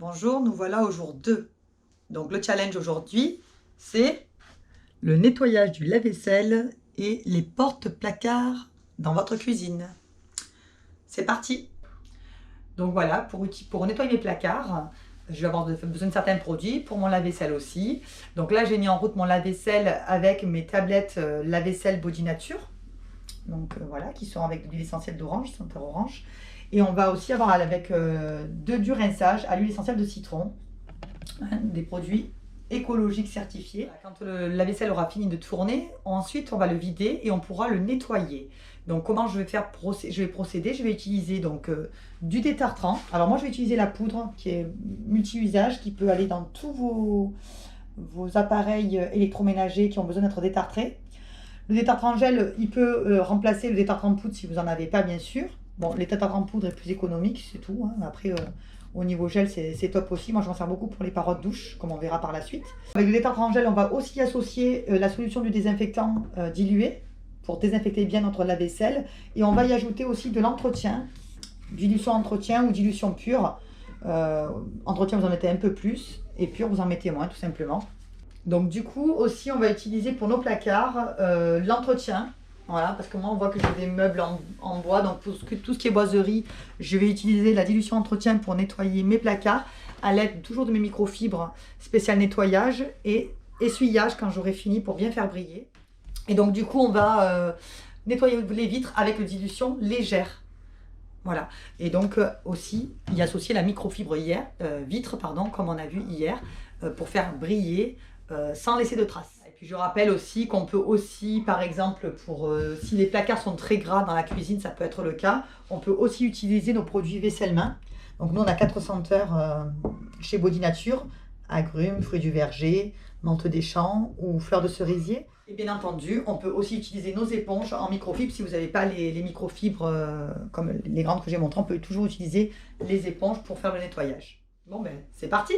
Bonjour, nous voilà au jour 2. Donc le challenge aujourd'hui, c'est le nettoyage du lave-vaisselle et les porte-placards dans votre cuisine. C'est parti. Donc voilà, pour nettoyer mes placards, je vais avoir besoin de certains produits, pour mon lave-vaisselle aussi. Donc là, j'ai mis en route mon lave-vaisselle avec mes tablettes lave-vaisselle Body Nature. Donc voilà, qui sont avec de l'huile essentielle d'orange, senteur orange. Et on va aussi avoir avec 2 du rinçage à l'huile essentielle de citron, des produits écologiques certifiés. Quand le lave-vaisselle aura fini de tourner, ensuite on va le vider et on pourra le nettoyer. Donc comment je vais procéder? Je vais utiliser donc du détartrant. Alors moi je vais utiliser la poudre qui est multi-usage, qui peut aller dans tous vos appareils électroménagers qui ont besoin d'être détartrés. Le détartrant gel, il peut remplacer le détartrant poudre si vous n'en avez pas, bien sûr. Bon, le détartrant poudre est plus économique, c'est tout. Hein. Après, au niveau gel, c'est top aussi. Moi, je m'en sers beaucoup pour les parois de douche, comme on verra par la suite. Avec le détartrant gel, on va aussi associer la solution du désinfectant dilué pour désinfecter bien notre lave-vaisselle. Et on va y ajouter aussi de l'entretien, dilution entretien ou dilution pure. Entretien, vous en mettez un peu plus, et pure, vous en mettez moins, tout simplement. Donc du coup aussi on va utiliser pour nos placards l'entretien, voilà, parce que moi on voit que j'ai des meubles en bois, donc pour tout ce qui est boiserie, je vais utiliser la dilution entretien pour nettoyer mes placards à l'aide toujours de mes microfibres spéciales nettoyage et essuyage quand j'aurai fini pour bien faire briller. Et donc du coup on va nettoyer les vitres avec une dilution légère. Voilà, et donc aussi y associer la microfibre vitre, pardon, comme on a vu hier, pour faire briller sans laisser de traces. Et puis je rappelle aussi qu'on peut aussi, par exemple, si les placards sont très gras dans la cuisine, ça peut être le cas, on peut aussi utiliser nos produits vaisselle main. Donc nous on a 4 senteurs chez Body Nature, agrumes, fruits du verger, menthe des champs ou fleurs de cerisier. Et bien entendu, on peut aussi utiliser nos éponges en microfibre. Si vous n'avez pas les microfibres comme les grandes que j'ai montrées, on peut toujours utiliser les éponges pour faire le nettoyage. Bon ben, c'est parti!